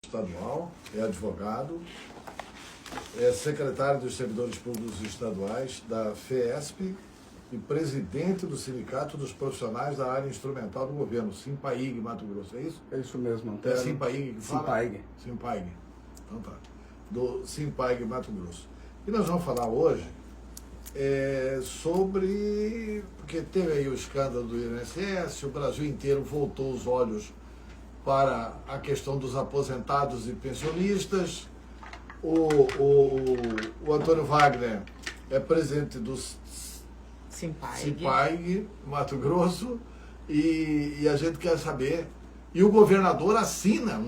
estadual, é advogado, é secretário dos Servidores Públicos Estaduais da FESP e presidente do Sindicato dos Profissionais da Área Instrumental do Governo, Simpaig, Mato Grosso, é isso? É isso mesmo, Antero. É Simpaig que fala? Simpaig. Simpaig. Então tá. Do Simpaig, Mato Grosso. E nós vamos falar hoje sobre... Porque teve aí o escândalo do INSS, o Brasil inteiro voltou os olhos para a questão dos aposentados e pensionistas. O Antônio Wagner é presidente do Simpaig, Mato Grosso, e a gente quer saber. E o governador assina,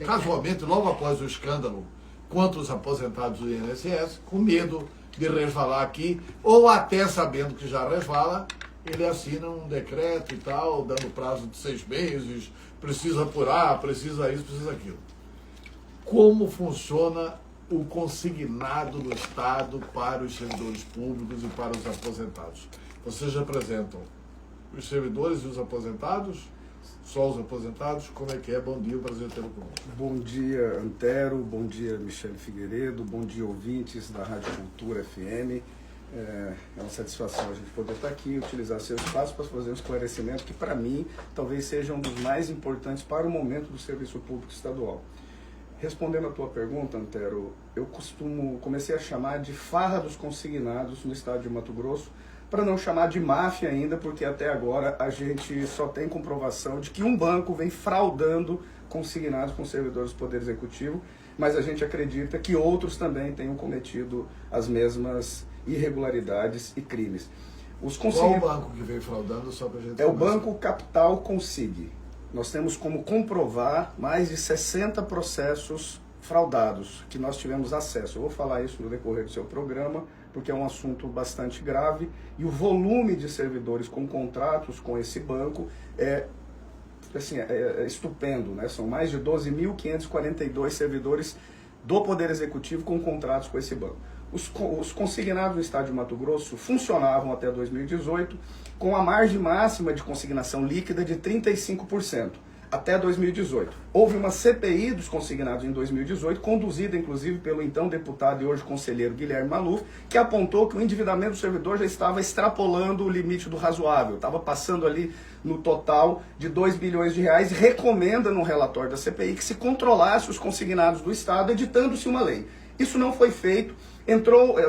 casualmente, logo após o escândalo contra os aposentados do INSS, com medo de resvalar aqui, ou até sabendo que já resvala, ele assina um decreto e tal, dando prazo de 6 meses, precisa apurar, precisa isso, precisa aquilo. Como funciona o consignado do Estado para os servidores públicos e para os aposentados? Vocês representam os servidores e os aposentados? Só os aposentados? Como é que é? Bom dia, o prazer tê-lo conosco. Bom dia, Antero. Bom dia, Michele Figueiredo. Bom dia, ouvintes da Rádio Cultura FM. É uma satisfação a gente poder estar aqui e utilizar seu espaço para fazer um esclarecimento que, para mim, talvez seja um dos mais importantes para o momento do serviço público estadual. Respondendo a tua pergunta, Antero, eu comecei a chamar de farra dos consignados no estado de Mato Grosso, para não chamar de máfia ainda, porque até agora a gente só tem comprovação de que um banco vem fraudando consignados com servidores do Poder Executivo, mas a gente acredita que outros também tenham cometido as mesmas irregularidades e crimes. Qual o banco que vem fraudando, só para a gente... É o Banco Capital Consig. Nós temos como comprovar mais de 60 processos fraudados que nós tivemos acesso. Eu vou falar isso no decorrer do seu programa, porque é um assunto bastante grave e o volume de servidores com contratos com esse banco é estupendo, né? São mais de 12.542 servidores do Poder Executivo com contratos com esse banco. Os consignados no estado de Mato Grosso funcionavam até 2018 com a margem máxima de consignação líquida de 35%, até 2018. Houve uma CPI dos consignados em 2018, conduzida inclusive pelo então deputado e hoje conselheiro Guilherme Maluf, que apontou que o endividamento do servidor já estava extrapolando o limite do razoável, estava passando ali no total de 2 bilhões de reais, e recomenda no relatório da CPI que se controlasse os consignados do Estado, editando-se uma lei. Isso não foi feito.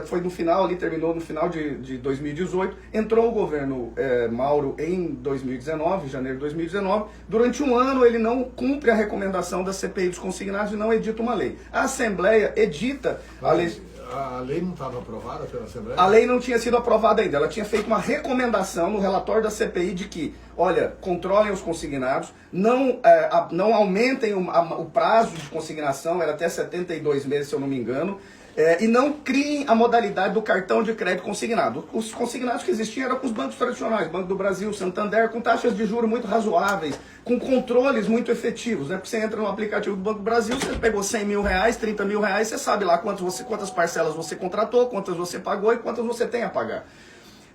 Foi no final, ali terminou no final de 2018, entrou o governo Mauro em 2019, janeiro de 2019, durante um ano ele não cumpre a recomendação da CPI dos consignados e não edita uma lei. A Assembleia edita a lei... A lei não estava aprovada pela Assembleia? A lei não tinha sido aprovada ainda, ela tinha feito uma recomendação no relatório da CPI de que, olha, controlem os consignados, não aumentem o prazo de consignação, era até 72 meses se eu não me engano, e não criem a modalidade do cartão de crédito consignado. Os consignados que existiam eram com os bancos tradicionais, Banco do Brasil, Santander, com taxas de juros muito razoáveis, com controles muito efetivos, né? Porque você entra no aplicativo do Banco do Brasil, você pegou 100 mil reais, 30 mil reais, você sabe lá quantas parcelas você contratou, quantas você pagou e quantas você tem a pagar.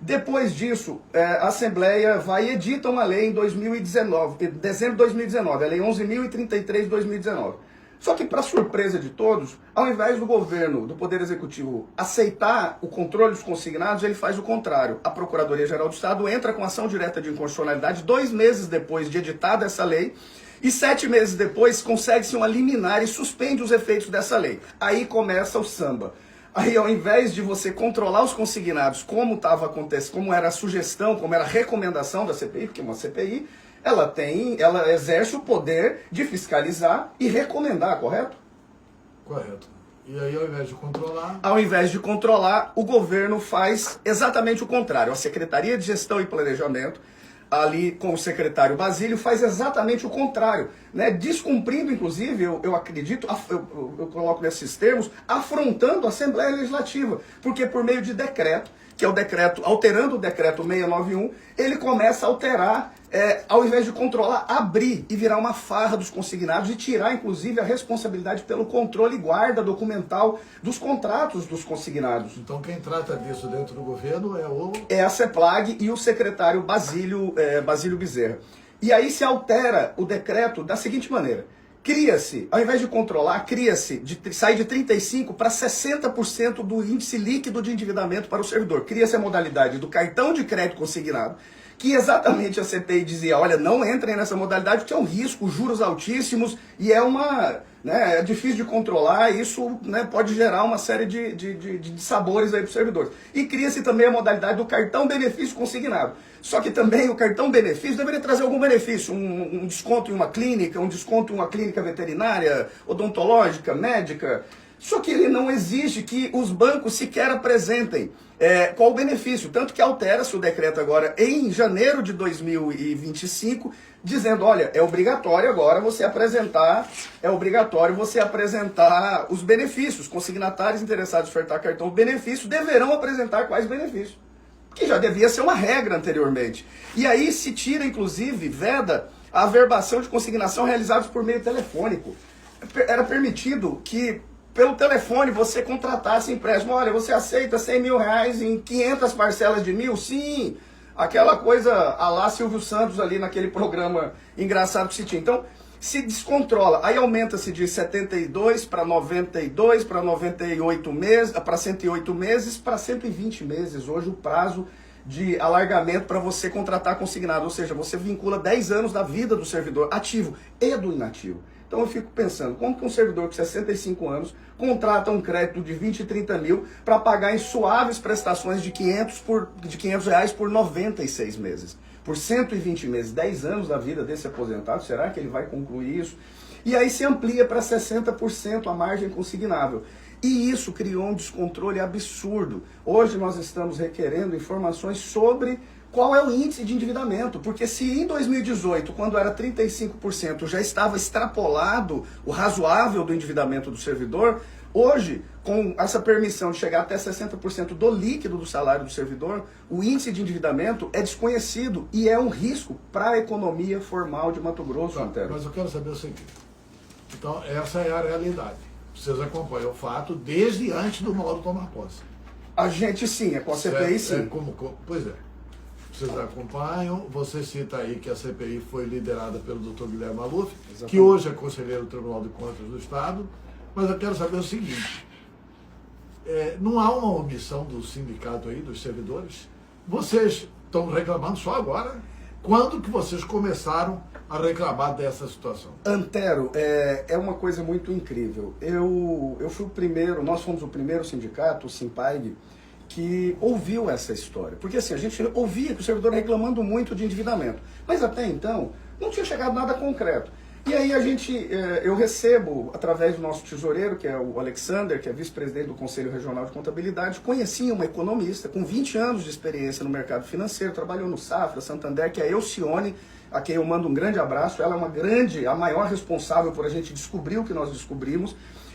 Depois disso, a Assembleia vai e edita uma lei em 2019, em dezembro de 2019, a Lei 11.033 de 2019. Só que, para surpresa de todos, ao invés do governo, do Poder Executivo, aceitar o controle dos consignados, ele faz o contrário. A Procuradoria-Geral do Estado entra com ação direta de inconstitucionalidade 2 meses depois de editada essa lei, e 7 meses depois consegue-se uma liminar e suspende os efeitos dessa lei. Aí começa o samba. Aí, ao invés de você controlar os consignados, como estava acontecendo, como era a sugestão, como era a recomendação da CPI, porque é uma CPI, ela exerce o poder de fiscalizar e recomendar, correto? Correto. E aí, ao invés de controlar... Ao invés de controlar, o governo faz exatamente o contrário. A Secretaria de Gestão e Planejamento, ali com o secretário Basílio, faz exatamente o contrário, né? Descumprindo, inclusive, eu acredito, eu coloco nesses termos, afrontando a Assembleia Legislativa, porque por meio de decreto, que é o decreto, alterando o decreto 691, ele começa a alterar, ao invés de controlar, abrir e virar uma farra dos consignados e tirar, inclusive, a responsabilidade pelo controle e guarda documental dos contratos dos consignados. Então quem trata disso dentro do governo é a CEPLAG e o secretário Basílio Bezerra. E aí se altera o decreto da seguinte maneira: Cria-se, ao invés de controlar, cria-se, sair de 35% para 60% do índice líquido de endividamento para o servidor. Cria-se a modalidade do cartão de crédito consignado, que exatamente a CPI dizia, olha, não entrem nessa modalidade porque é um risco, juros altíssimos e é difícil de controlar, e isso, né, pode gerar uma série de sabores aí para os servidores. E cria-se também a modalidade do cartão benefício consignado. Só que também o cartão benefício deveria trazer algum benefício, um desconto em uma clínica, um desconto em uma clínica veterinária, odontológica, médica. Só que ele não exige que os bancos sequer apresentem qual o benefício. T anto que altera-se o decreto agora em janeiro de 2025, dizendo, olha, é obrigatório agora você apresentar os benefícios. Consignatários interessados em ofertar cartão benefício deverão apresentar quais benefícios. Que já devia ser uma regra anteriormente. E aí se tira, inclusive, veda a averbação de consignação realizados por meio telefônico. Era permitido que pelo telefone você contratasse empréstimo. Olha, você aceita 100 mil reais em 500 parcelas de 1.000? Sim! Aquela coisa a lá Silvio Santos ali naquele programa engraçado que se tinha. Então, se descontrola. Aí aumenta-se de 72 para 92, para 98 meses, para 108 meses, para 120 meses. Hoje o prazo de alargamento para você contratar consignado. Ou seja, você vincula 10 anos da vida do servidor ativo e do inativo. Então eu fico pensando, como que um servidor com 65 anos contrata um crédito de 20 e 30 mil para pagar em suaves prestações de 500 reais por 96 meses? Por 120 meses, 10 anos da vida desse aposentado, será que ele vai concluir isso? E aí se amplia para 60% a margem consignável. E isso criou um descontrole absurdo. Hoje nós estamos requerendo informações sobre qual é o índice de endividamento, porque se em 2018, quando era 35%, já estava extrapolado o razoável do endividamento do servidor, hoje, com essa permissão de chegar até 60% do líquido do salário do servidor, o índice de endividamento é desconhecido e é um risco para a economia formal de Mato Grosso. Tá, mas eu quero saber o seguinte, então essa é a realidade. Vocês acompanham o fato desde antes do Mauro tomar posse. A gente sim, com a CPI sim. Pois é. Vocês acompanham, você cita aí que a CPI foi liderada pelo Dr. Guilherme Maluf, exatamente, que hoje é conselheiro do Tribunal de Contas do Estado, mas eu quero saber o seguinte, não há uma omissão do sindicato aí, dos servidores? Vocês estão reclamando só agora? Quando que vocês começaram a reclamar dessa situação? Antero, é uma coisa muito incrível. Eu fui o primeiro, nós fomos o primeiro sindicato, o Simpaig, que ouviu essa história. Porque assim, a gente ouvia que o servidor reclamando muito de endividamento. Mas até então, não tinha chegado nada concreto. E aí eu recebo, através do nosso tesoureiro, que é o Alexander, que é vice-presidente do Conselho Regional de Contabilidade, conheci uma economista com 20 anos de experiência no mercado financeiro, trabalhou no Safra, Santander, que é a Elcione, a quem eu mando um grande abraço. Ela é a maior responsável por a gente descobrir o que nós descobrimos.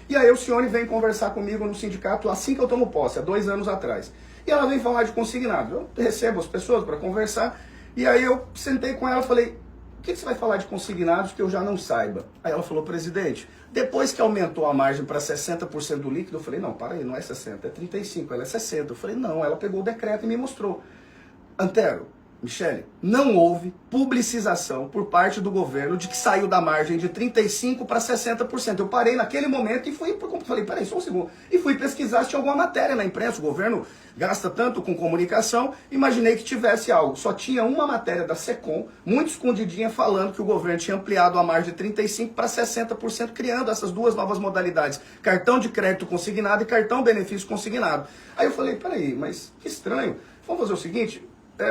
E a Elcione vem conversar comigo no sindicato assim que eu tomo posse, há 2 anos atrás. E ela vem falar de consignado. Eu recebo as pessoas para conversar, e aí eu sentei com ela e falei, o que você vai falar de consignados que eu já não saiba? Aí ela falou, presidente, depois que aumentou a margem para 60% do líquido, eu falei, não, para aí, não é 60%, é 35%, ela é 60%. Eu falei, não, ela pegou o decreto e me mostrou. Antero, Michele, não houve publicização por parte do governo de que saiu da margem de 35% para 60%. Eu parei naquele momento e falei, peraí, só um segundo. E fui pesquisar se tinha alguma matéria na imprensa. O governo gasta tanto com comunicação, imaginei que tivesse algo. Só tinha uma matéria da SECOM, muito escondidinha, falando que o governo tinha ampliado a margem de 35% para 60%, criando essas 2 novas modalidades, cartão de crédito consignado e cartão benefício consignado. Aí eu falei, peraí, mas que estranho. Vamos fazer o seguinte,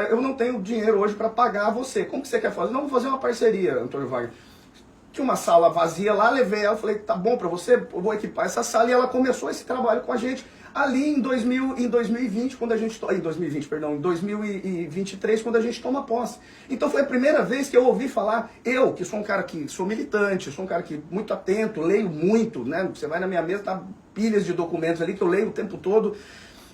eu não tenho dinheiro hoje para pagar você. Como que você quer fazer? Não, vou fazer uma parceria, Antônio Wagner. Tinha uma sala vazia lá, levei ela, falei, tá bom para você, eu vou equipar essa sala, e ela começou esse trabalho com a gente ali em 2020, quando a gente... Em 2023, quando a gente toma posse. Então foi a primeira vez que eu ouvi falar, eu, que sou um cara que sou militante, sou um cara que muito atento, leio muito, né? Você vai na minha mesa, tá pilhas de documentos ali que eu leio o tempo todo.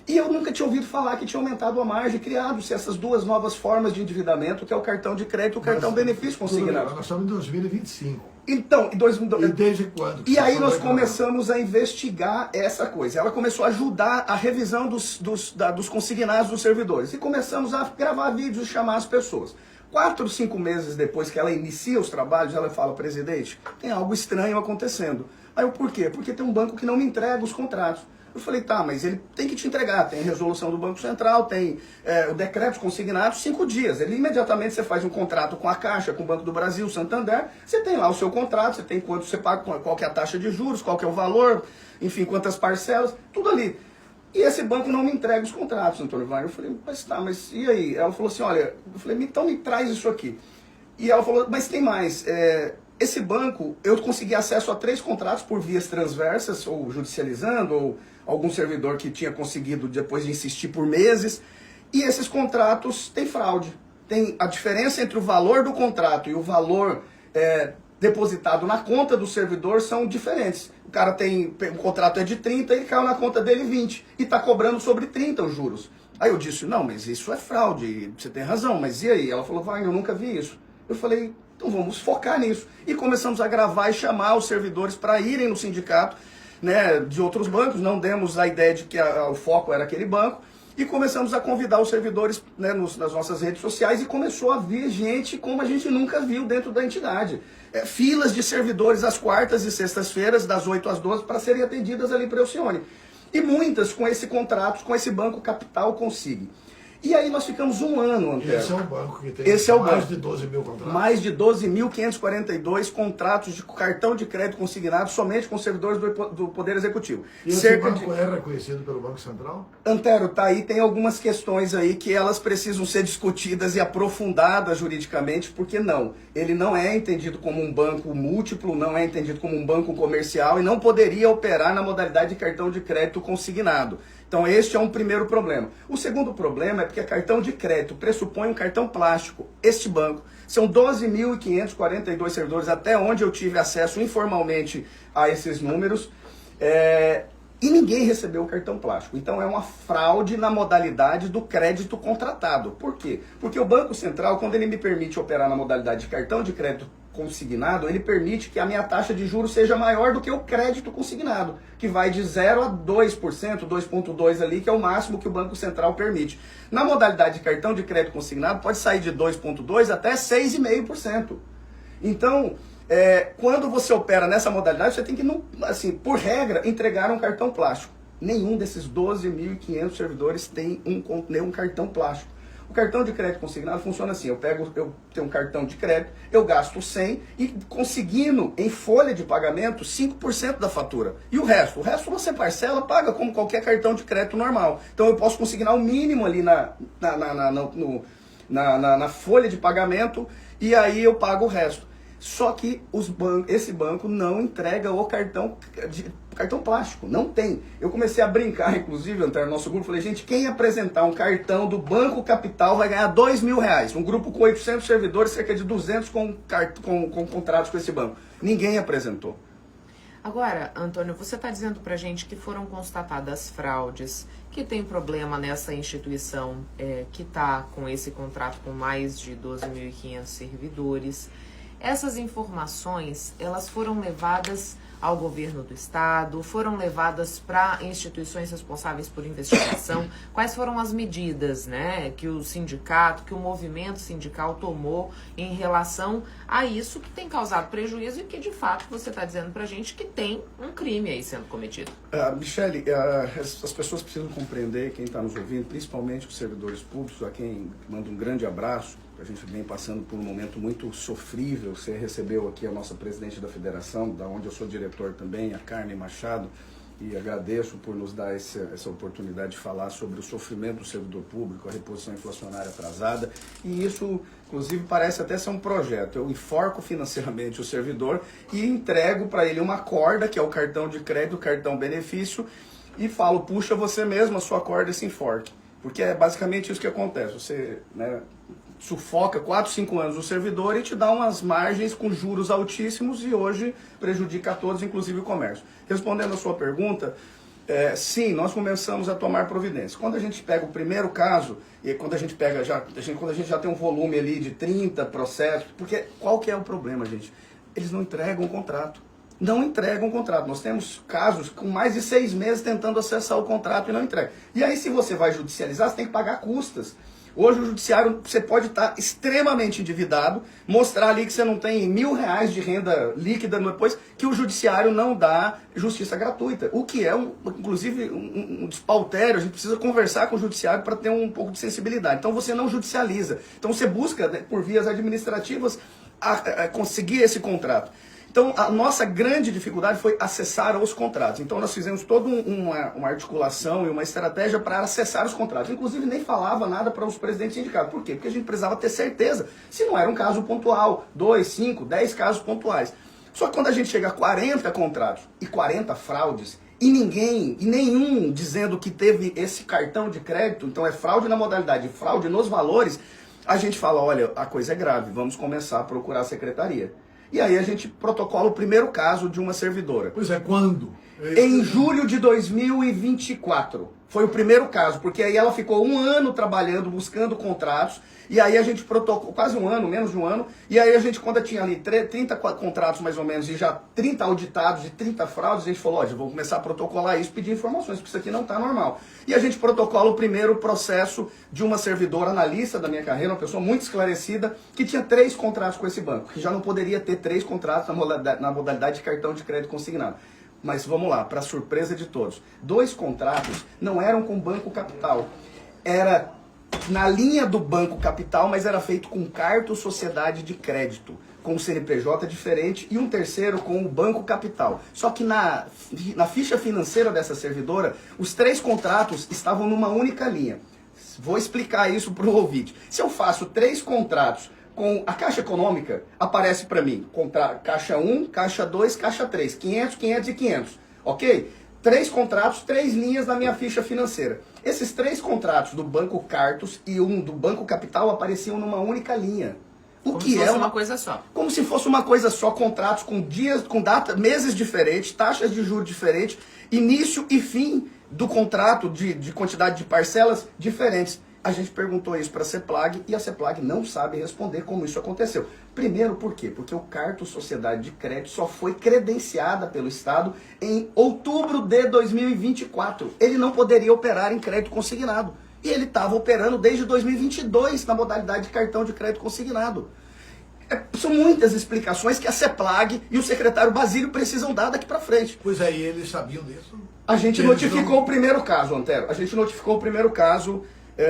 E eu nunca tinha ouvido falar que tinha aumentado a margem, criado-se essas duas novas formas de endividamento, que é o cartão de crédito e o cartão benefício consignado. Nós estamos em 2025. Então, E desde quando? E aí nós começamos a investigar essa coisa. Ela começou a ajudar a revisão dos consignados dos servidores. E começamos a gravar vídeos e chamar as pessoas. 4, 5 meses depois que ela inicia os trabalhos, ela fala: presidente, tem algo estranho acontecendo. Aí eu, por quê? Porque tem um banco que não me entrega os contratos. Eu falei: tá, mas ele tem que te entregar. Tem a resolução do Banco Central, tem o decreto consignado, 5 dias. Ele imediatamente você faz um contrato com a Caixa, com o Banco do Brasil, Santander, você tem lá o seu contrato, você tem quanto você paga, qual que é a taxa de juros, qual que é o valor, enfim, quantas parcelas, tudo ali. E esse banco não me entrega os contratos, Antônio Wagner. Eu falei: mas tá, mas e aí? Ela falou assim: olha, eu falei: então me traz isso aqui. E ela falou: mas tem mais, esse banco, eu consegui acesso a 3 contratos por vias transversas, ou judicializando, ou algum servidor que tinha conseguido depois de insistir por meses, e esses contratos têm fraude. Tem a diferença entre o valor do contrato e o valor depositado na conta do servidor são diferentes. O cara o contrato é de 30, ele caiu na conta dele 20, e está cobrando sobre 30 os juros. Aí eu disse: não, mas isso é fraude, você tem razão, mas e aí? Ela falou: vai, eu nunca vi isso. Eu falei: então vamos focar nisso. E começamos a gravar e chamar os servidores para irem no sindicato, né, de outros bancos. Não demos a ideia de que o foco era aquele banco. E começamos a convidar os servidores, né, nas nossas redes sociais, e começou a vir gente como a gente nunca viu dentro da entidade. Filas de servidores às quartas e sextas-feiras, das 8 às 12, para serem atendidas ali para Alcione. E muitas com esse contrato, com esse Banco Capital Consigne. E aí nós ficamos um ano, Antero. Esse é o banco que tem mais de 12 mil contratos. Mais de 12.542 contratos de cartão de crédito consignado somente com servidores do Poder Executivo. E esse banco é reconhecido pelo Banco Central? Antero, tá aí, tem algumas questões aí que elas precisam ser discutidas e aprofundadas juridicamente, porque ele não é entendido como um banco múltiplo, não é entendido como um banco comercial e não poderia operar na modalidade de cartão de crédito consignado. Então este é um primeiro problema. O segundo problema é porque cartão de crédito pressupõe um cartão plástico. Este banco, são 12.542 servidores, até onde eu tive acesso informalmente a esses números, e ninguém recebeu o cartão plástico. Então é uma fraude na modalidade do crédito contratado. Por quê? Porque o Banco Central, quando ele me permite operar na modalidade de cartão de crédito consignado, ele permite que a minha taxa de juros seja maior do que o crédito consignado, que vai de 0 a 2%, 2,2% ali, que é o máximo que o Banco Central permite. Na modalidade de cartão de crédito consignado, pode sair de 2,2% até 6,5%. Então, quando você opera nessa modalidade, você tem que, assim, por regra, entregar um cartão plástico. Nenhum desses 12.500 servidores tem nenhum cartão plástico. O cartão de crédito consignado funciona assim: eu tenho um cartão de crédito, eu gasto 100 e consigno em folha de pagamento 5% da fatura. E o resto você parcela, paga como qualquer cartão de crédito normal. Então eu posso consignar o mínimo ali na folha de pagamento, e aí eu pago o resto. Só que esse banco não entrega o cartão plástico, não tem. Eu comecei a brincar, inclusive, no nosso grupo, falei: gente, quem apresentar um cartão do Banco Capital vai ganhar R$2.000. Um grupo com 800 servidores, cerca de 200 com contratos com esse banco. Ninguém apresentou. Agora, Antônio, você está dizendo para a gente que foram constatadas fraudes, que tem problema nessa instituição que está com esse contrato com mais de 12.500 servidores. Essas informações, elas foram levadas ao governo do estado, foram levadas para instituições responsáveis por investigação? Quais foram as medidas, né, que o sindicato, que o movimento sindical tomou em relação a isso que tem causado prejuízo e que, de fato, você está dizendo para a gente que tem um crime aí sendo cometido? Michele, as pessoas precisam compreender, quem está nos ouvindo, principalmente os servidores públicos, a quem mando um grande abraço. A gente vem passando por um momento muito sofrível. Você recebeu aqui a nossa presidente da federação, da onde eu sou diretor também, a Carmen Machado, e agradeço por nos dar essa oportunidade de falar sobre o sofrimento do servidor público, a reposição inflacionária atrasada, e isso, inclusive, parece até ser um projeto. Eu enforco financeiramente o servidor e entrego para ele uma corda, que é o cartão de crédito, o cartão benefício, e falo: puxa você mesmo a sua corda e se enforque. Porque é basicamente isso que acontece. Você, né, sufoca 4, 5 anos o servidor e te dá umas margens com juros altíssimos, e hoje prejudica a todos, inclusive o comércio. Respondendo a sua pergunta, Sim, nós começamos a tomar providências. Quando a gente pega o primeiro caso, e quando a gente pega quando a gente já tem um volume ali de 30 processos, porque qual que é o problema, gente? Eles não entregam o contrato. Não entregam o contrato. Nós temos casos com mais de 6 meses tentando acessar o contrato e não entrega. E aí, se você vai judicializar, você tem que pagar custas. Hoje o judiciário, você pode estar extremamente endividado, mostrar ali que você não tem R$1.000 de renda líquida depois, que o judiciário não dá justiça gratuita. O que é, inclusive, um despautério. A gente precisa conversar com o judiciário para ter um pouco de sensibilidade. Então você não judicializa. Então você busca, né, por vias administrativas, a conseguir esse contrato. Então, a nossa grande dificuldade foi acessar os contratos. Então, nós fizemos toda uma articulação e uma estratégia para acessar os contratos. Inclusive, nem falava nada para os presidentes sindicatos. Por quê? Porque a gente precisava ter certeza se não era um caso pontual, 2, 5, 10 casos pontuais. Só que quando a gente chega a 40 contratos e 40 fraudes, e nenhum dizendo que teve esse cartão de crédito, então é fraude na modalidade, fraude nos valores, a gente fala, olha, a coisa é grave, vamos começar a procurar a secretaria. E aí a gente protocola o primeiro caso de uma servidora. Pois é, quando? Em julho de 2024. Foi o primeiro caso, porque aí ela ficou 1 ano trabalhando, buscando contratos, e aí a gente protocolou, quase 1 ano, menos de 1 ano, e aí a gente, quando tinha ali 30 contratos mais ou menos, e já 30 auditados e 30 fraudes, a gente falou, ó, vou começar a protocolar isso, pedir informações, porque isso aqui não está normal. E a gente protocola o primeiro processo de uma servidora analista da minha carreira, uma pessoa muito esclarecida, que tinha 3 contratos com esse banco, que já não poderia ter 3 contratos na modalidade de cartão de crédito consignado. Mas vamos lá, para surpresa de todos. 2 contratos não eram com Banco Capital. Era na linha do Banco Capital, mas era feito com Carto Sociedade de Crédito, com o CNPJ diferente, e um terceiro com o Banco Capital. Só que na ficha financeira dessa servidora, os 3 contratos estavam numa única linha. Vou explicar isso para o ouvinte. Se eu faço 3 contratos com a Caixa Econômica, aparece para mim, Caixa 1, Caixa 2, Caixa 3, 500, 500 e 500, ok? 3 contratos, 3 linhas na minha ficha financeira. Esses 3 contratos do Banco Cartos e um do Banco Capital apareciam numa única linha. Como se fosse uma coisa só. Como se fosse uma coisa só, contratos com dias, com data, meses diferentes, taxas de juros diferentes, início e fim do contrato de quantidade de parcelas diferentes. A gente perguntou isso para a CEPLAG e a CEPLAG não sabe responder como isso aconteceu. Primeiro, por quê? Porque o Carto Sociedade de Crédito só foi credenciada pelo Estado em outubro de 2024. Ele não poderia operar em crédito consignado. E ele estava operando desde 2022 na modalidade de cartão de crédito consignado. São muitas explicações que a CEPLAG e o secretário Basílio precisam dar daqui para frente. Pois aí, eles sabiam disso? A gente notificou o primeiro caso, Antero. A gente notificou o primeiro caso,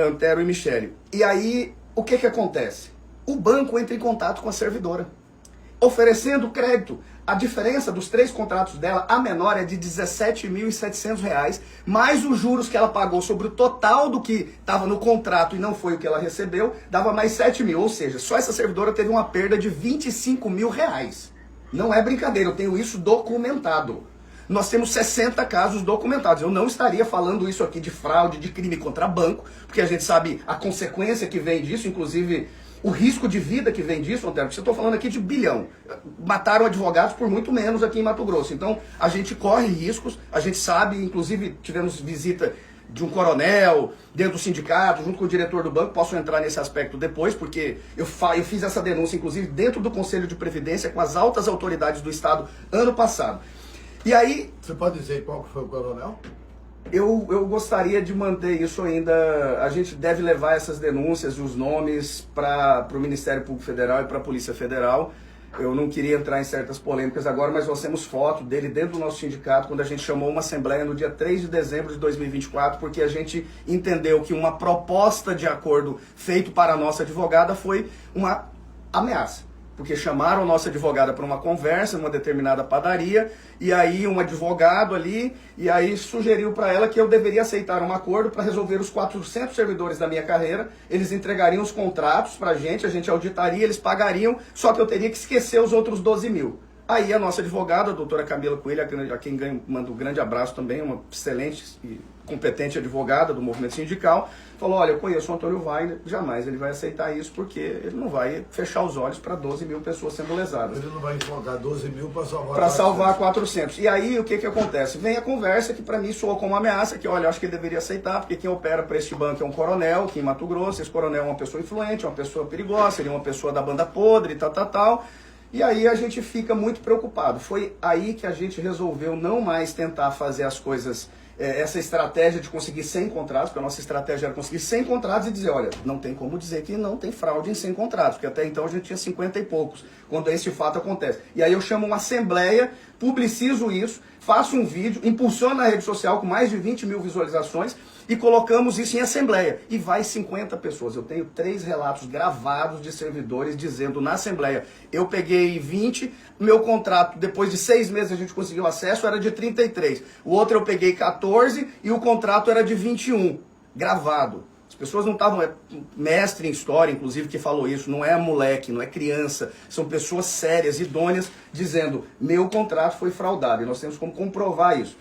Antero e Michele. E aí, o que acontece? O banco entra em contato com a servidora, oferecendo crédito. A diferença dos 3 contratos dela, a menor é de R$ 17.700, mais os juros que ela pagou sobre o total do que estava no contrato e não foi o que ela recebeu, dava mais 7 mil. Ou seja, só essa servidora teve uma perda de R$ 25 mil. Não é brincadeira, eu tenho isso documentado. Nós temos 60 casos documentados. Eu não estaria falando isso aqui de fraude, de crime contra banco, porque a gente sabe a consequência que vem disso, inclusive o risco de vida que vem disso, Antero, porque eu estou falando aqui de bilhão. Mataram advogados por muito menos aqui em Mato Grosso. Então, a gente corre riscos, a gente sabe, inclusive tivemos visita de um coronel dentro do sindicato, junto com o diretor do banco. Posso entrar nesse aspecto depois, porque eu fiz essa denúncia, inclusive, dentro do Conselho de Previdência, com as altas autoridades do Estado, ano passado. E aí... Você pode dizer qual foi o coronel? Eu gostaria de manter isso ainda. A gente deve levar essas denúncias e os nomes para o Ministério Público Federal e para a Polícia Federal. Eu não queria entrar em certas polêmicas agora, mas nós temos foto dele dentro do nosso sindicato, quando a gente chamou uma assembleia no dia 3 de dezembro de 2024, porque a gente entendeu que uma proposta de acordo feito para a nossa advogada foi uma ameaça. Porque chamaram a nossa advogada para uma conversa numa determinada padaria, e aí um advogado ali, e aí sugeriu para ela que eu deveria aceitar um acordo para resolver os 400 servidores da minha carreira. Eles entregariam os contratos para a gente auditaria, eles pagariam, só que eu teria que esquecer os outros 12 mil. Aí a nossa advogada, a doutora Camila Coelho, a quem mando um grande abraço também, uma excelente e competente advogada do movimento sindical, falou, olha, eu conheço o Antônio Wagner, jamais ele vai aceitar isso, porque ele não vai fechar os olhos para 12 mil pessoas sendo lesadas. Ele não vai enfocar 12 mil para salvar 400. Para salvar 400. E aí, o que acontece? Vem a conversa que para mim soa como uma ameaça, que olha, eu acho que ele deveria aceitar, porque quem opera para este banco é um coronel, aqui em Mato Grosso, esse coronel é uma pessoa influente, uma pessoa perigosa, ele é uma pessoa da banda podre, tal. E aí a gente fica muito preocupado. Foi aí que a gente resolveu não mais tentar fazer as coisas, essa estratégia de conseguir 100 contratos, porque a nossa estratégia era conseguir 100 contratos e dizer, olha, não tem como dizer que não tem fraude em 100 contratos, porque até então a gente tinha 50 e poucos, quando esse fato acontece. E aí eu chamo uma assembleia, publicizo isso, faço um vídeo, impulsiono na rede social com mais de 20 mil visualizações, e colocamos isso em assembleia. E vai 50 pessoas. Eu tenho 3 relatos gravados de servidores dizendo na assembleia, eu peguei 20, meu contrato, depois de 6 meses a gente conseguiu acesso, era de 33. O outro eu peguei 14 e o contrato era de 21. Gravado. As pessoas não estavam... mestre em história, inclusive, que falou isso. Não é moleque, não é criança. São pessoas sérias, idôneas, dizendo, meu contrato foi fraudado. E nós temos como comprovar isso.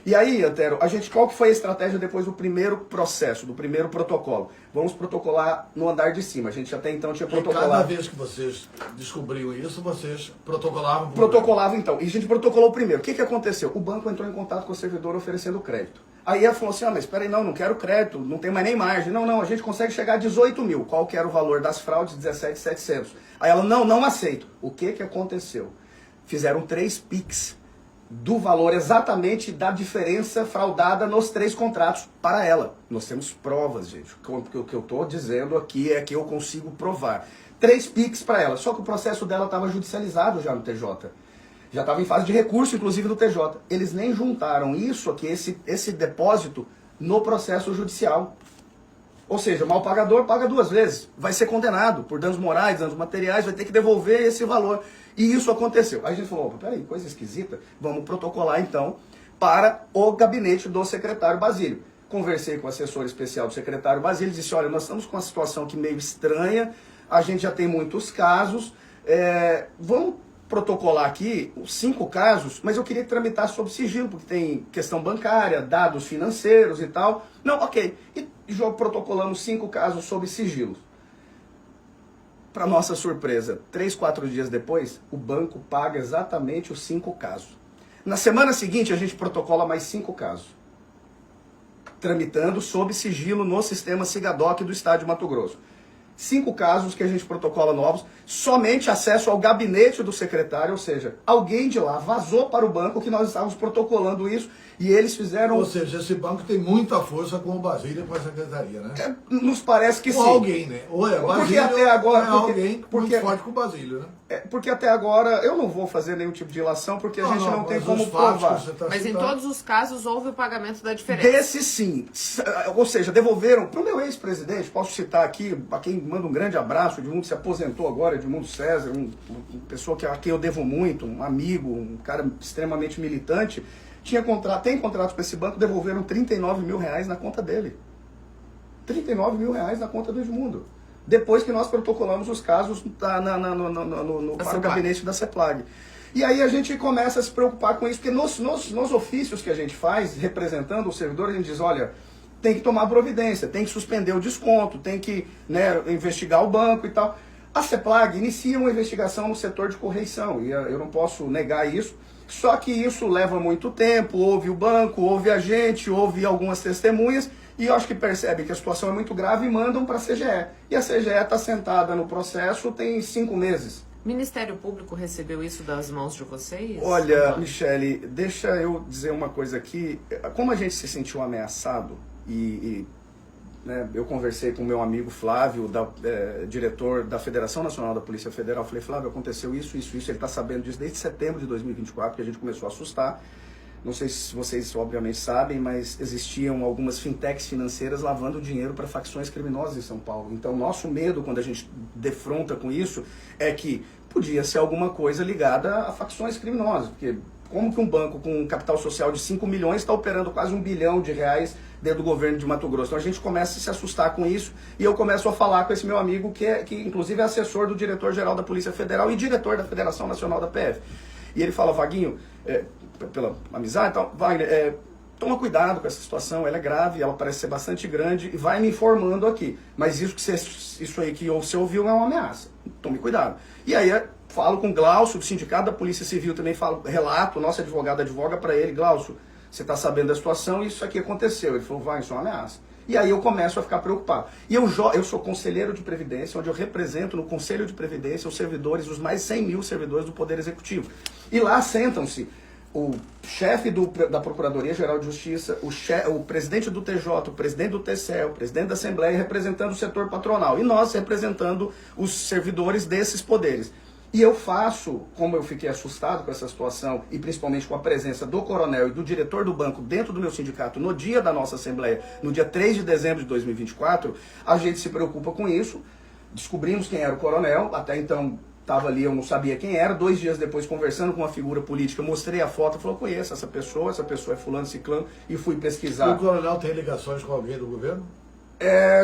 E aí, Antero, qual que foi a estratégia depois do primeiro processo, do primeiro protocolo? Vamos protocolar no andar de cima. A gente até então tinha protocolado... Cada vez que vocês descobriam isso, vocês protocolavam? Protocolavam então. E a gente protocolou primeiro. O que aconteceu? O banco entrou em contato com o servidor oferecendo crédito. Aí ela falou assim, mas espera aí, não quero crédito, não tem mais nem margem. Não, a gente consegue chegar a 18 mil. Qual que era o valor das fraudes? 17.700. Aí ela, não aceito. O que aconteceu? Fizeram 3 PIX do valor exatamente da diferença fraudada nos 3 contratos para ela. Nós temos provas, gente. O que eu estou dizendo aqui é que eu consigo provar. 3 PIX para ela. Só que o processo dela estava judicializado já no TJ. Já estava em fase de recurso, inclusive, do TJ. Eles nem juntaram isso aqui, esse depósito, no processo judicial. Ou seja, o mal pagador paga 2 vezes. Vai ser condenado por danos morais, danos materiais, vai ter que devolver esse valor. E isso aconteceu. Aí a gente falou, peraí, coisa esquisita, vamos protocolar então para o gabinete do secretário Basílio. Conversei com o assessor especial do secretário Basílio, disse, olha, nós estamos com uma situação aqui meio estranha, a gente já tem muitos casos, vamos protocolar aqui os 5 casos, mas eu queria tramitar sob sigilo, porque tem questão bancária, dados financeiros e tal. Não, ok. E já protocolamos 5 casos sob sigilo. Para nossa surpresa, 3, 4 dias depois, o banco paga exatamente os 5 casos. Na semana seguinte, a gente protocola mais 5 casos, tramitando sob sigilo no sistema Sigadoc do Estado de Mato Grosso. 5 casos que a gente protocola novos, somente acesso ao gabinete do secretário, ou seja, alguém de lá vazou para o banco que nós estávamos protocolando isso e eles fizeram... Ou seja, esse banco tem muita força com o Basílio e com a secretaria, né? Nos parece que sim. Ou alguém, né? Ou é Basílio, porque até agora, ou é alguém muito forte com o Basílio, né? Porque até agora eu não vou fazer nenhum tipo de ilação porque a gente não tem como provar. Mas em todos os casos houve o pagamento da diferença. Desse sim. Ou seja, devolveram para o meu ex-presidente, posso citar aqui, a quem manda um grande abraço, Edmundo que se aposentou agora, Edmundo César, uma pessoa a quem eu devo muito, um amigo, um cara extremamente militante, tem contrato com esse banco, devolveram 39 mil reais na conta dele. 39 mil reais na conta do Edmundo. Depois que nós protocolamos os casos para o gabinete da CEPLAG. E aí a gente começa a se preocupar com isso, porque nos ofícios que a gente faz, representando o servidor, a gente diz, olha, tem que tomar providência, tem que suspender o desconto, tem que investigar o banco e tal. A CEPLAG inicia uma investigação no setor de correição, e eu não posso negar isso, só que isso leva muito tempo, houve o banco, houve a gente, houve algumas testemunhas, e eu acho que percebem que a situação é muito grave e mandam para a CGE. E a CGE está sentada no processo tem 5 meses. O Ministério Público recebeu isso das mãos de vocês? Olha, Michele, deixa eu dizer uma coisa aqui. Como a gente se sentiu ameaçado, eu conversei com o meu amigo Flávio, diretor da Federação Nacional da Polícia Federal, falei, Flávio, aconteceu isso, ele está sabendo disso desde setembro de 2024, que a gente começou a assustar. Não sei se vocês obviamente sabem, mas existiam algumas fintechs financeiras lavando dinheiro para facções criminosas em São Paulo. Então, nosso medo, quando a gente defronta com isso, é que podia ser alguma coisa ligada a facções criminosas. Porque como que um banco com um capital social de 5 milhões está operando quase R$1 bilhão dentro do governo de Mato Grosso? Então, a gente começa a se assustar com isso e eu começo a falar com esse meu amigo, que inclusive é assessor do diretor-geral da Polícia Federal e diretor da Federação Nacional da PF. E ele fala, Vaguinho, pela amizade, então, Wagner, toma cuidado com essa situação, ela é grave, ela parece ser bastante grande, e vai me informando aqui. Mas isso aí que você ouviu é uma ameaça. Tome cuidado. E aí falo com o Glaucio, do Sindicato da Polícia Civil, também relato, nosso advogado advoga para ele, Glaucio, você está sabendo da situação e isso aqui aconteceu. Ele falou, vai, isso é uma ameaça. E aí eu começo a ficar preocupado. E eu sou conselheiro de Previdência, onde eu represento no Conselho de Previdência os servidores, os mais 100 mil servidores do Poder Executivo. E lá sentam-se o chefe da Procuradoria-Geral de Justiça, o presidente do TJ, o presidente do TCE, o presidente da Assembleia, representando o setor patronal. E nós representando os servidores desses poderes. E eu faço, como eu fiquei assustado com essa situação, e principalmente com a presença do coronel e do diretor do banco dentro do meu sindicato no dia da nossa Assembleia, no dia 3 de dezembro de 2024, a gente se preocupa com isso. Descobrimos quem era o coronel, até então estava ali, eu não sabia quem era. 2 dias depois, conversando com uma figura política, mostrei a foto, falou, conheço essa pessoa é fulano, ciclano, e fui pesquisar. E o coronel tem ligações com alguém do governo?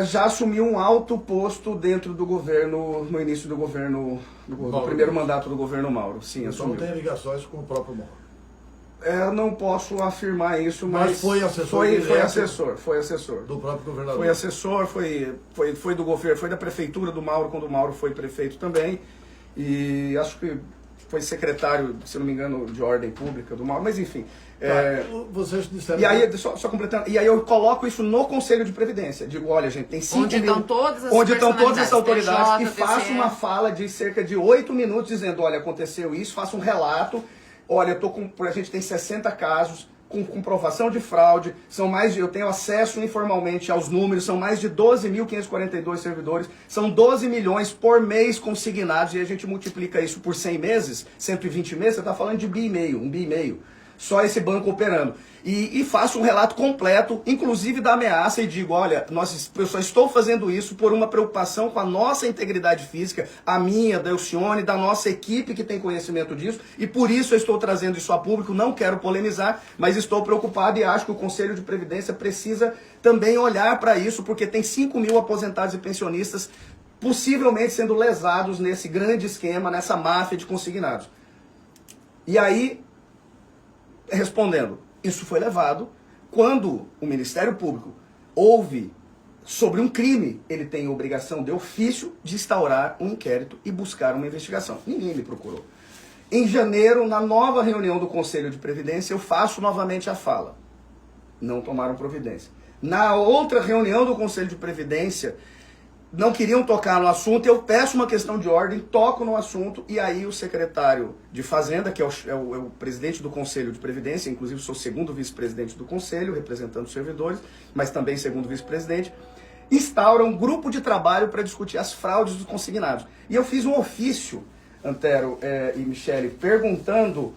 Já assumiu um alto posto dentro do governo, no início do governo, do primeiro mandato do governo Mauro. Sim, então assumiu. Não tem ligações com o próprio Mauro? Não posso afirmar isso, mas foi assessor foi assessor. Do próprio governador? Foi assessor, foi do governo, foi da prefeitura do Mauro, quando o Mauro foi prefeito também. E acho que foi secretário, se não me engano, de ordem pública do Mauro, mas enfim. Vocês disseram... E aí, só completando, e aí eu coloco isso no Conselho de Previdência. Digo, olha, gente, tem 5 onde mil... Onde estão todas as autoridades TJ, e faço uma fala de cerca de 8 minutos dizendo, olha, aconteceu isso, faço um relato, olha, a gente tem 60 casos com comprovação de fraude, eu tenho acesso informalmente aos números, são mais de 12.542 servidores, são 12 milhões por mês consignados, e a gente multiplica isso por 100 meses, 120 meses, você está falando de 1,5 bi. Só esse banco operando. E faço um relato completo, inclusive da ameaça, e digo, olha, eu só estou fazendo isso por uma preocupação com a nossa integridade física, a minha, da Elcione, da nossa equipe que tem conhecimento disso, e por isso eu estou trazendo isso a público, não quero polemizar, mas estou preocupado e acho que o Conselho de Previdência precisa também olhar para isso, porque tem 5 mil aposentados e pensionistas possivelmente sendo lesados nesse grande esquema, nessa máfia de consignados. E aí... Respondendo, isso foi levado quando o Ministério Público ouve sobre um crime, ele tem a obrigação de ofício de instaurar um inquérito e buscar uma investigação. Ninguém me procurou. Em janeiro, na nova reunião do Conselho de Previdência, eu faço novamente a fala. Não tomaram providência. Na outra reunião do Conselho de Previdência, não queriam tocar no assunto, eu peço uma questão de ordem, toco no assunto, e aí o secretário de Fazenda, que é o presidente do Conselho de Previdência, inclusive sou segundo vice-presidente do Conselho, representando os servidores, mas também segundo vice-presidente, instaura um grupo de trabalho para discutir as fraudes dos consignados. E eu fiz um ofício, Antero e Michele, perguntando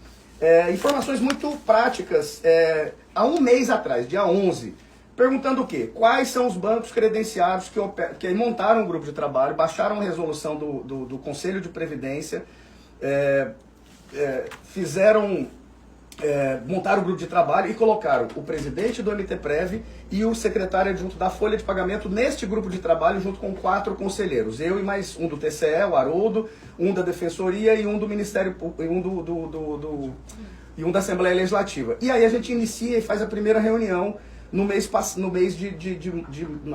informações muito práticas, há um mês atrás, dia 11, perguntando o quê? Quais são os bancos credenciados que montaram um grupo de trabalho, baixaram a resolução do Conselho de Previdência, montaram um grupo de trabalho e colocaram o presidente do MTPrev e o secretário adjunto da Folha de Pagamento neste grupo de trabalho, junto com 4 conselheiros. Eu e mais um do TCE, o Haroldo, um da Defensoria e um do Ministério e um da Assembleia Legislativa. E aí a gente inicia e faz a primeira reunião no mês nós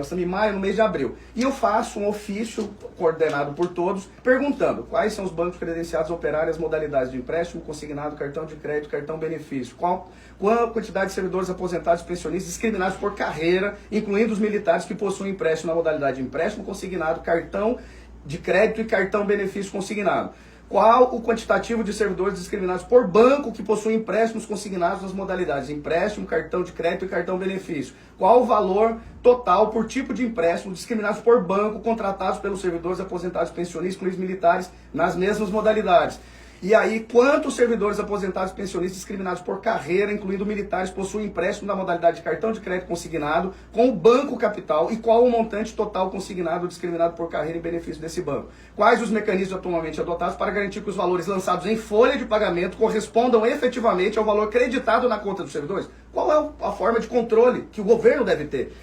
estamos em maio, no mês de abril. E eu faço um ofício coordenado por todos, perguntando quais são os bancos credenciados a operar as modalidades de empréstimo, consignado, cartão de crédito, cartão benefício. Qual a quantidade de servidores aposentados e pensionistas discriminados por carreira, incluindo os militares que possuem empréstimo na modalidade de empréstimo, consignado, cartão de crédito e cartão benefício consignado. Qual o quantitativo de servidores discriminados por banco que possuem empréstimos consignados nas modalidades de empréstimo, cartão de crédito e cartão benefício? Qual o valor total por tipo de empréstimo discriminados por banco contratados pelos servidores aposentados pensionistas, incluindo militares, nas mesmas modalidades? E aí, quantos servidores aposentados pensionistas discriminados por carreira, incluindo militares, possuem empréstimo na modalidade de cartão de crédito consignado com o Banco Capital e qual o montante total consignado discriminado por carreira em benefício desse banco? Quais os mecanismos atualmente adotados para garantir que os valores lançados em folha de pagamento correspondam efetivamente ao valor creditado na conta dos servidores? Qual é a forma de controle que o governo deve ter?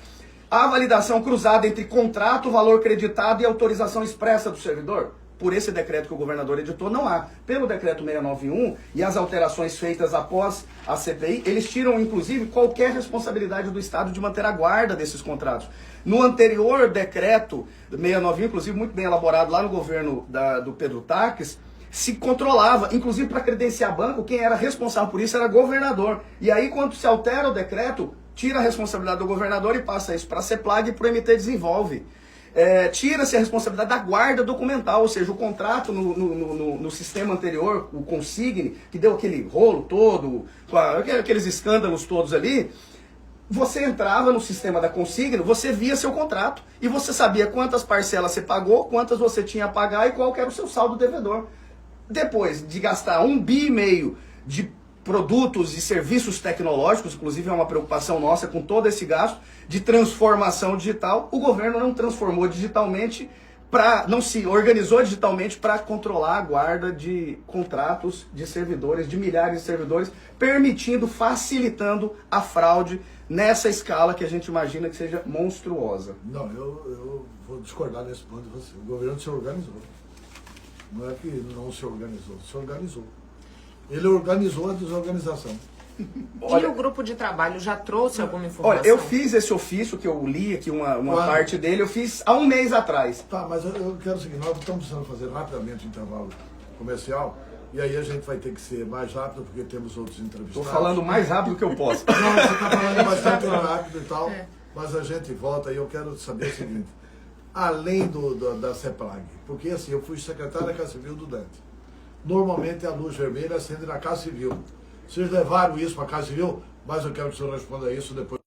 A validação cruzada entre contrato, valor creditado e autorização expressa do servidor? por esse decreto que o governador editou, não há. Pelo decreto 691 e as alterações feitas após a CPI, eles tiram, inclusive, qualquer responsabilidade do Estado de manter a guarda desses contratos. No anterior decreto 691, inclusive muito bem elaborado lá no governo do Pedro Taques, se controlava, inclusive para credenciar banco, quem era responsável por isso era governador. E aí, quando se altera o decreto, tira a responsabilidade do governador e passa isso para a CEPLAG e para o MT Desenvolve. Tira-se a responsabilidade da guarda documental, ou seja, o contrato no sistema anterior, o Consigne, que deu aquele rolo todo, com aqueles escândalos todos ali, você entrava no sistema da Consigne, você via seu contrato e você sabia quantas parcelas você pagou, quantas você tinha a pagar e qual que era o seu saldo devedor. Depois de gastar 1,5 bi de produtos e serviços tecnológicos, inclusive é uma preocupação nossa com todo esse gasto de transformação digital, o governo não transformou digitalmente, não se organizou digitalmente para controlar a guarda de contratos de servidores, de milhares de servidores, permitindo, facilitando a fraude nessa escala que a gente imagina que seja monstruosa. Não, eu vou discordar nesse ponto de você. O governo se organizou. Não é que não se organizou, se organizou. Ele organizou a desorganização. E o grupo de trabalho já trouxe alguma informação? Olha, eu fiz esse ofício que eu li aqui, uma parte dele, eu fiz há um mês atrás. Tá, mas eu quero o seguinte, nós estamos precisando fazer rapidamente o intervalo comercial, e aí a gente vai ter que ser mais rápido, porque temos outros entrevistados. Estou falando mais rápido que eu posso. Não, você está falando bastante rápido e tal, mas a gente volta e eu quero saber o seguinte, além da CEPLAG, porque assim, eu fui secretário da Casa Civil do Dante. Normalmente a luz vermelha acende na Casa Civil. Vocês levaram isso para a Casa Civil, mas eu quero que o senhor responda isso depois.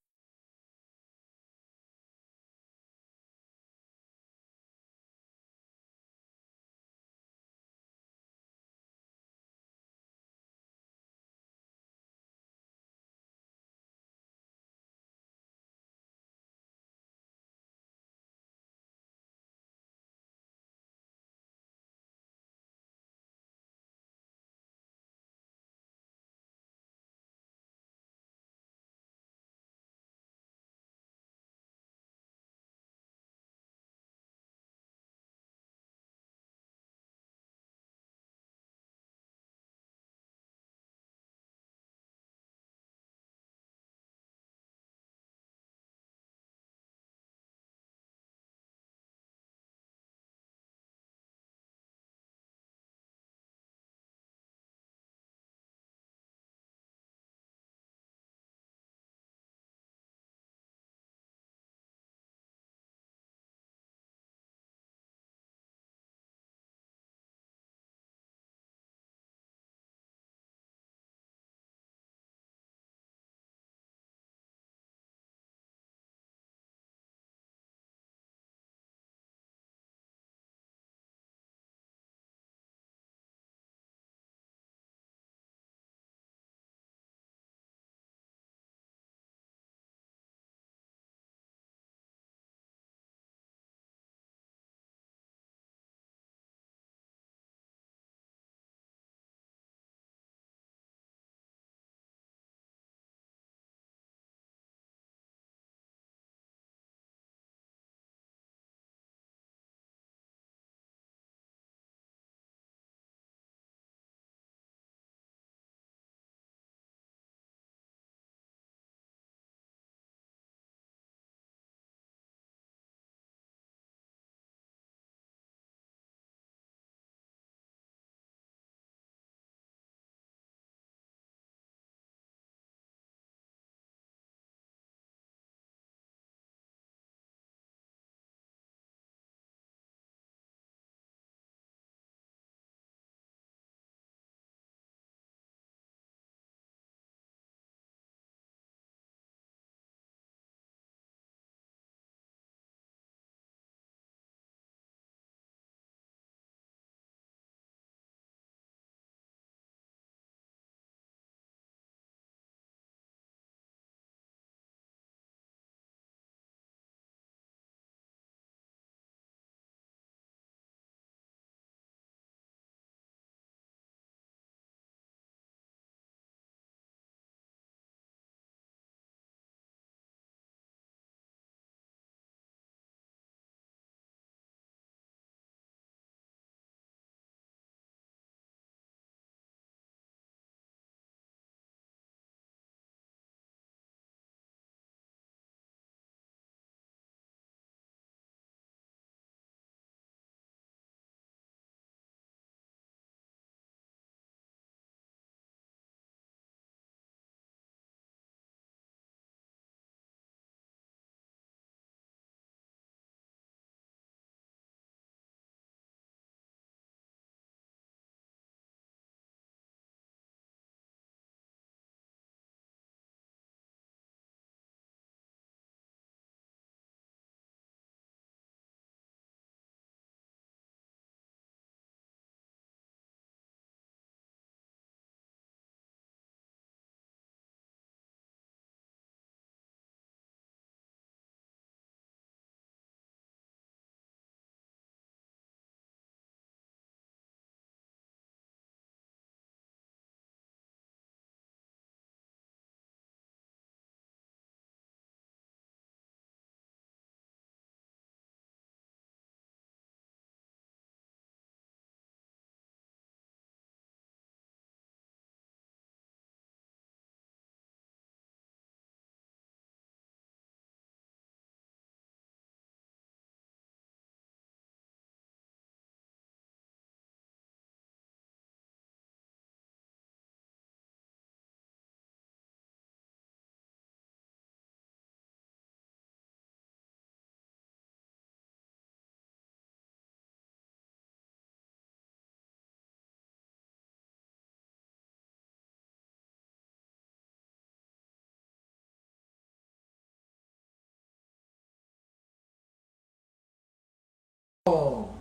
Bom,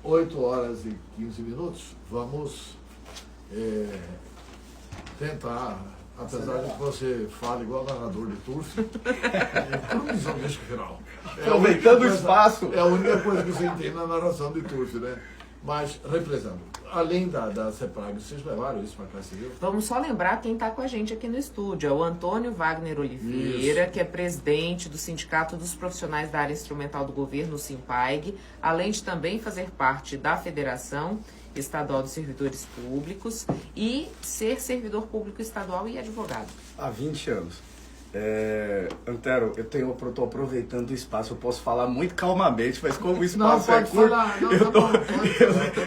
8 horas e 15 minutos, vamos tentar, apesar de que você fala igual narrador de turf, improvisar o disco final. Aproveitando o espaço. É a única coisa que você entende na narração de turf, né? Mas, represando, além da CEPRAG, vocês levaram isso para cá civil? Vamos só lembrar quem está com a gente aqui no estúdio. É o Antônio Wagner Oliveira, Isso. que é presidente do Sindicato dos Profissionais da Área Instrumental do Governo, o SIMPAIG, além de também fazer parte da Federação Estadual dos Servidores Públicos e ser servidor público estadual e advogado. Há 20 anos. Antero, eu estou aproveitando o espaço, eu posso falar muito calmamente, mas como o espaço é curto,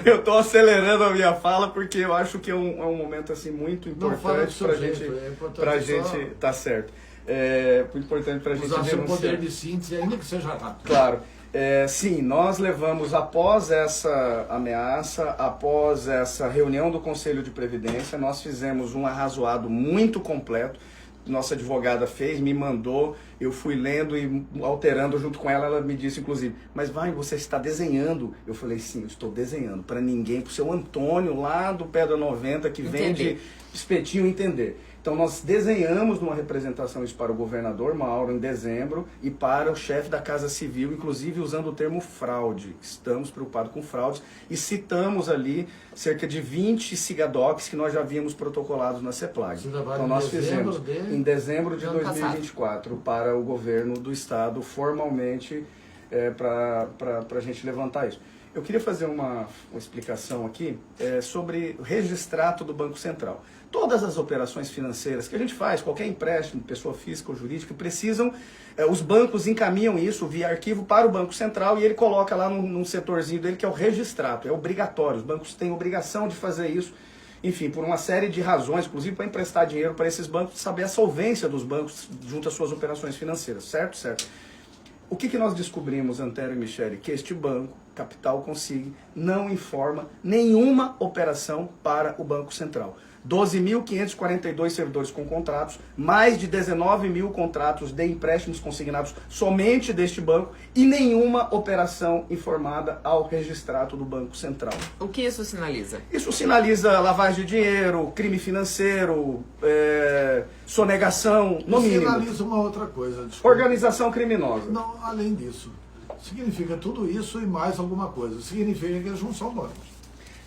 eu estou acelerando a minha fala porque eu acho que é um momento assim, muito importante para a gente tá certo. Muito importante para a gente usar seu denunciar. poder de síntese, ainda que seja rápido. Claro. Sim, nós levamos, após essa ameaça, após essa reunião do Conselho de Previdência, nós fizemos um arrazoado muito completo. Nossa advogada fez, me mandou, eu fui lendo e alterando junto com ela, ela me disse inclusive, mas você está desenhando? Eu falei, sim, eu estou desenhando, para ninguém, para o seu Antônio lá do Pedra 90 que vende espetinho entender. Então nós desenhamos uma representação isso para o governador Mauro em dezembro e para o chefe da Casa Civil, inclusive usando o termo fraude. Estamos preocupados com fraudes e citamos ali cerca de 20 SIGADOCs que nós já havíamos protocolados na CEPLAG. Então nós fizemos em dezembro de 2024 para o governo do estado formalmente para a gente levantar isso. Eu queria fazer uma explicação aqui sobre o registrato do Banco Central. Todas as operações financeiras que a gente faz, qualquer empréstimo, pessoa física ou jurídica, precisam, os bancos encaminham isso via arquivo para o Banco Central e ele coloca lá num setorzinho dele que é o registrato, é obrigatório, os bancos têm obrigação de fazer isso, enfim, por uma série de razões, inclusive para emprestar dinheiro para esses bancos, saber a solvência dos bancos junto às suas operações financeiras, certo? Certo. O que nós descobrimos, Antero e Michele? Que este banco, Capital Consig, não informa nenhuma operação para o Banco Central. 12.542 servidores com contratos, mais de 19 mil contratos de empréstimos consignados somente deste banco e nenhuma operação informada ao registrato do Banco Central. O que isso sinaliza? Isso sinaliza lavagem de dinheiro, crime financeiro, sonegação, no mínimo. Sinaliza uma outra coisa. Desculpa. Organização criminosa. Não, além disso. Significa tudo isso e mais alguma coisa. Significa que eles não são bancos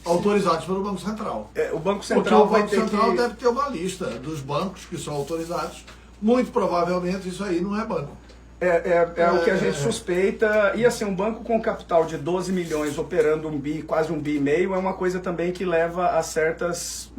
autorizados pelo Banco Central. O Banco Central Porque o Banco Central deve ter uma lista dos bancos que são autorizados. Muito provavelmente isso aí não é banco. O que a gente suspeita. E assim, um banco com capital de 12 milhões operando quase um bi e meio, é uma coisa também que leva a certas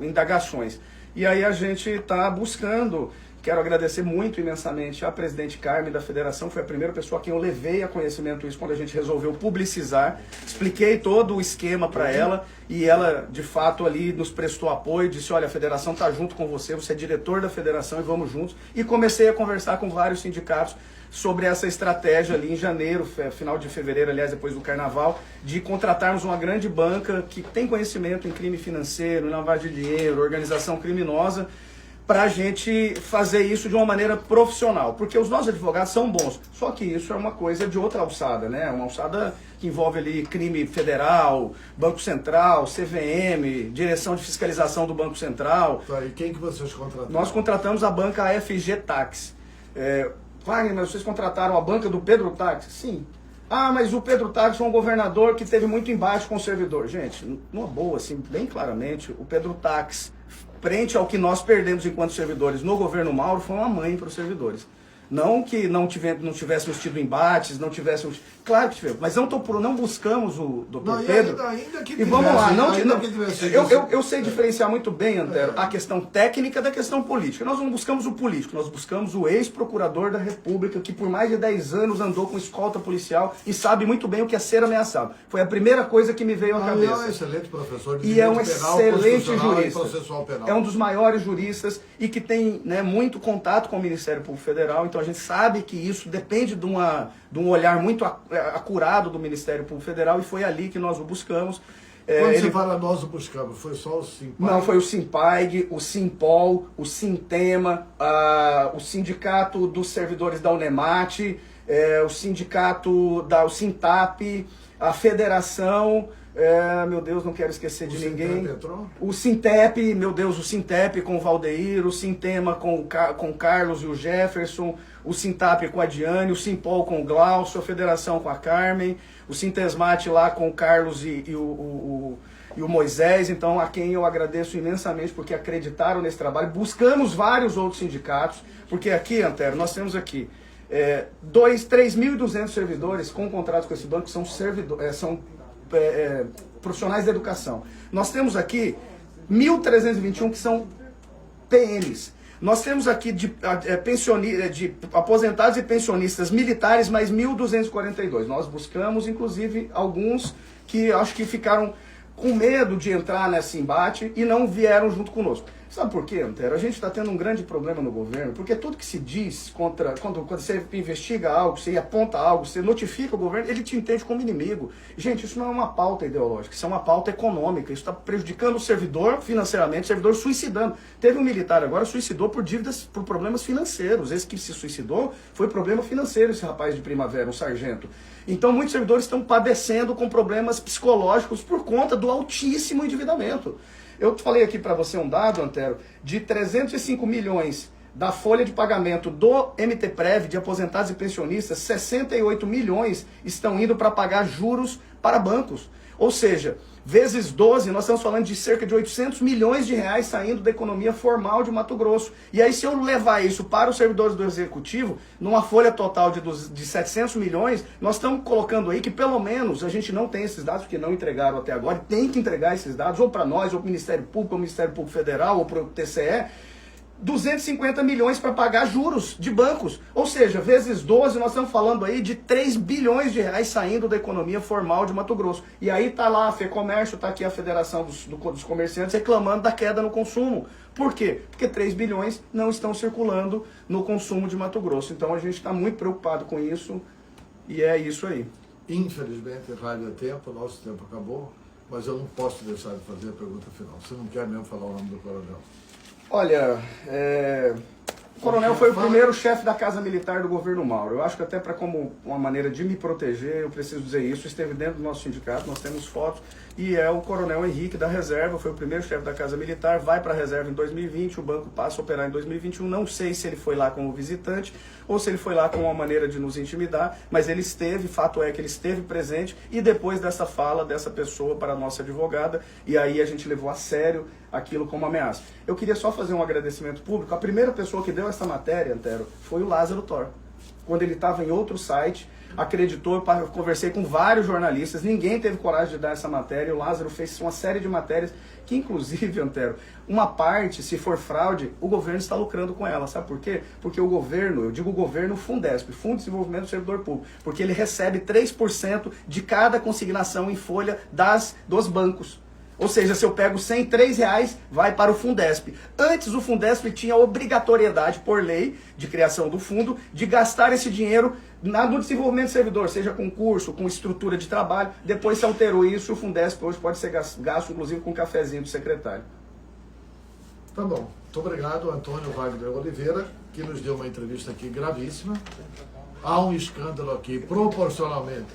indagações. E aí a gente está buscando. Quero agradecer muito imensamente à presidente Carmen da Federação, foi a primeira pessoa a quem eu levei a conhecimento isso quando a gente resolveu publicizar. Expliquei todo o esquema para ela e ela, de fato, ali nos prestou apoio, disse, olha, a Federação está junto com você é diretor da Federação e vamos juntos. E comecei a conversar com vários sindicatos sobre essa estratégia ali em janeiro, final de fevereiro, aliás, depois do Carnaval, de contratarmos uma grande banca que tem conhecimento em crime financeiro, lavagem de dinheiro, organização criminosa, para a gente fazer isso de uma maneira profissional, porque os nossos advogados são bons, só que isso é uma coisa de outra alçada, né? Uma alçada que envolve ali crime federal, Banco Central, CVM, direção de fiscalização do Banco Central. Tá, e quem que vocês contrataram? Nós contratamos a banca AFG Táxi. Wagner, mas vocês contrataram a banca do Pedro Táxi? Sim. Ah, mas o Pedro Táxi foi um governador que teve muito embate com o servidor. Gente, numa boa, assim, bem claramente, o Pedro Táxi, frente ao que nós perdemos enquanto servidores no governo Mauro, foi uma mãe para os servidores. Não que não tivéssemos tido embates, não tivéssemos... Claro que tivemos, mas não buscamos o doutor Pedro. Ainda que e vamos lá, tivesse, eu sei diferenciar muito bem, Antero, a questão técnica da questão política. Nós não buscamos o político, nós buscamos o ex-procurador da República, que por mais de 10 anos andou com escolta policial e sabe muito bem o que é ser ameaçado. Foi a primeira coisa que me veio à cabeça. É um excelente professor de e é um penal, excelente jurista. e processual penal. É um dos maiores juristas e que tem muito contato com o Ministério Público Federal, então a gente sabe que isso depende de um olhar muito acurado do Ministério Público Federal e foi ali que nós o buscamos. Quando você fala nós o buscamos, foi só o SIMPAIG? Não, foi o SIMPAIG, o SIMPOL, o SINTEMA, o Sindicato dos Servidores da Unemate, o sindicato, o Sintap, a federação, meu Deus, não quero esquecer de ninguém. O Sintep, meu Deus, o Sintep com o Valdeir, o Sintema com o Carlos e o Jefferson, o Sintap com a Diane, o Simpol com o Glaucio, a federação com a Carmen, o Sintesmate lá com o Carlos e o Moisés, então a quem eu agradeço imensamente porque acreditaram nesse trabalho. Buscamos vários outros sindicatos, porque aqui, Antero, nós temos aqui 3.200 servidores com contratos com esse banco, que são profissionais da educação. Nós temos aqui 1.321 que são PMs. Nós temos aqui de aposentados e pensionistas militares mais 1.242. Nós buscamos, inclusive, alguns que acho que ficaram com medo de entrar nesse embate e não vieram junto conosco. Sabe por quê, Antero? A gente está tendo um grande problema no governo, porque tudo que se diz quando você investiga algo, você aponta algo, você notifica o governo, ele te entende como inimigo. Gente, isso não é uma pauta ideológica, isso é uma pauta econômica, isso está prejudicando o servidor financeiramente, o servidor suicidando. Teve um militar agora que suicidou por dívidas, por problemas financeiros. Esse que se suicidou foi problema financeiro, esse rapaz de Primavera, um sargento. Então muitos servidores estão padecendo com problemas psicológicos por conta do altíssimo endividamento. Eu falei aqui para você um dado, Antero, de 305 milhões da folha de pagamento do MTPrev, de aposentados e pensionistas, 68 milhões estão indo para pagar juros para bancos. Ou seja, vezes 12, nós estamos falando de cerca de 800 milhões de reais saindo da economia formal de Mato Grosso. E aí, se eu levar isso para os servidores do Executivo, numa folha total de 700 milhões, nós estamos colocando aí que pelo menos a gente não tem esses dados, porque não entregaram até agora, e tem que entregar esses dados, ou para nós, ou para o Ministério Público, ou para o Ministério Público Federal, ou para o TCE, 250 milhões para pagar juros de bancos. Ou seja, vezes 12, nós estamos falando aí de 3 bilhões de reais saindo da economia formal de Mato Grosso. E aí está lá a FEComércio, está aqui a Federação dos Comerciantes reclamando da queda no consumo. Por quê? Porque 3 bilhões não estão circulando no consumo de Mato Grosso. Então a gente está muito preocupado com isso e é isso aí. Infelizmente, rádio é tempo, nosso tempo acabou, mas eu não posso deixar de fazer a pergunta final. Você não quer mesmo falar o nome do coronel? Olha, o coronel foi o primeiro chefe da Casa Militar do governo Mauro. Eu acho que até para como uma maneira de me proteger, eu preciso dizer isso, esteve dentro do nosso sindicato, nós temos fotos, e é o coronel Henrique da reserva, foi o primeiro chefe da Casa Militar, vai para a reserva em 2020, o banco passa a operar em 2021, não sei se ele foi lá como visitante ou se ele foi lá com uma maneira de nos intimidar, mas ele esteve, fato é que ele esteve presente, e depois dessa fala dessa pessoa para a nossa advogada, e aí a gente levou a sério aquilo como ameaça. Eu queria só fazer um agradecimento público. A primeira pessoa que deu essa matéria, Antero, foi o Lázaro Thor. Quando ele estava em outro site, acreditou, eu conversei com vários jornalistas, ninguém teve coragem de dar essa matéria, o Lázaro fez uma série de matérias que, inclusive, Antero, uma parte, se for fraude, o governo está lucrando com ela. Sabe por quê? Porque o governo, eu digo o governo Fundesp, Fundo de Desenvolvimento do Servidor Público, porque ele recebe 3% de cada consignação em folha dos bancos. Ou seja, se eu pego R$103, vai para o Fundesp. Antes o Fundesp tinha a obrigatoriedade, por lei, de criação do fundo, de gastar esse dinheiro no desenvolvimento do servidor, seja com curso, com estrutura de trabalho. Depois se alterou isso, o Fundesp hoje pode ser gasto, inclusive, com um cafezinho do secretário. Tá bom. Muito obrigado, Antônio Wagner Oliveira, que nos deu uma entrevista aqui gravíssima. Há um escândalo aqui, proporcionalmente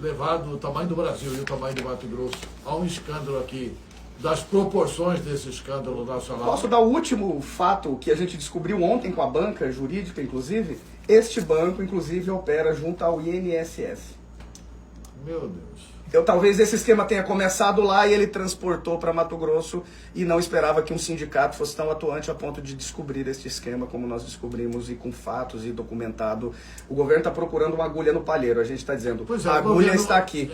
levado o tamanho do Brasil e o tamanho do Mato Grosso, há um escândalo aqui das proporções desse escândalo nacional. Posso dar o último fato que a gente descobriu ontem com a banca jurídica, inclusive? Este banco, inclusive, opera junto ao INSS. Meu Deus. Então talvez esse esquema tenha começado lá e ele transportou para Mato Grosso e não esperava que um sindicato fosse tão atuante a ponto de descobrir este esquema como nós descobrimos, e com fatos e documentado. O governo está procurando uma agulha no palheiro, a gente está dizendo, a agulha está aqui.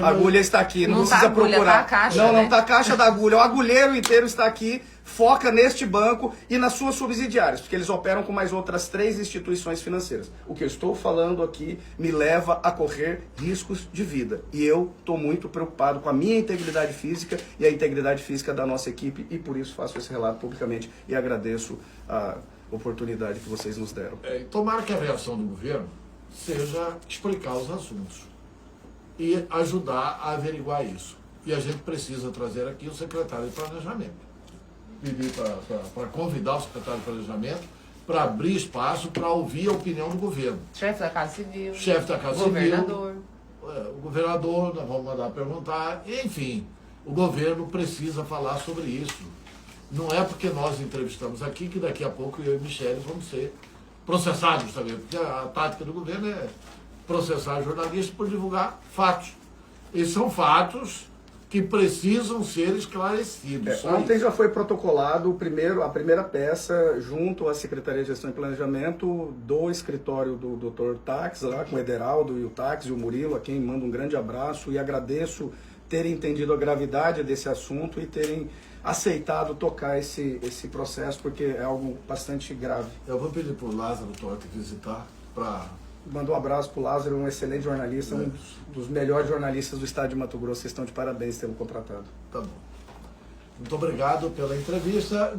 A agulha está aqui, não precisa procurar. Tá a caixa, não está a caixa da agulha, o agulheiro inteiro está aqui. Foca neste banco e nas suas subsidiárias, porque eles operam com mais outras 3 instituições financeiras. O que eu estou falando aqui me leva a correr riscos de vida. E eu estou muito preocupado com a minha integridade física e a integridade física da nossa equipe, e por isso faço esse relato publicamente e agradeço a oportunidade que vocês nos deram. Tomara que a reação do governo seja explicar os assuntos e ajudar a averiguar isso. E a gente precisa trazer aqui o secretário de Planejamento. Pedir para convidar o secretário de Planejamento para abrir espaço para ouvir a opinião do governo. Chefe da Casa Civil. Chefe da Casa governador. Civil. O governador, nós vamos mandar perguntar. Enfim, o governo precisa falar sobre isso. Não é porque nós entrevistamos aqui que daqui a pouco eu e Michele vamos ser processados também. Porque a tática do governo é processar jornalistas por divulgar fatos. E são fatos que precisam ser esclarecidos. Ontem já foi protocolado a primeira peça junto à Secretaria de Gestão e Planejamento do escritório do Dr. Tax, lá com o Ederaldo e o Tax e o Murilo, a quem mando um grande abraço e agradeço terem entendido a gravidade desse assunto e terem aceitado tocar esse processo, porque é algo bastante grave. Eu vou pedir para o Lázaro Torta visitar para... Mando um abraço para o Lázaro, um excelente jornalista, um dos melhores jornalistas do estado de Mato Grosso. Vocês estão de parabéns tê-lo contratado. Tá bom. Muito obrigado pela entrevista.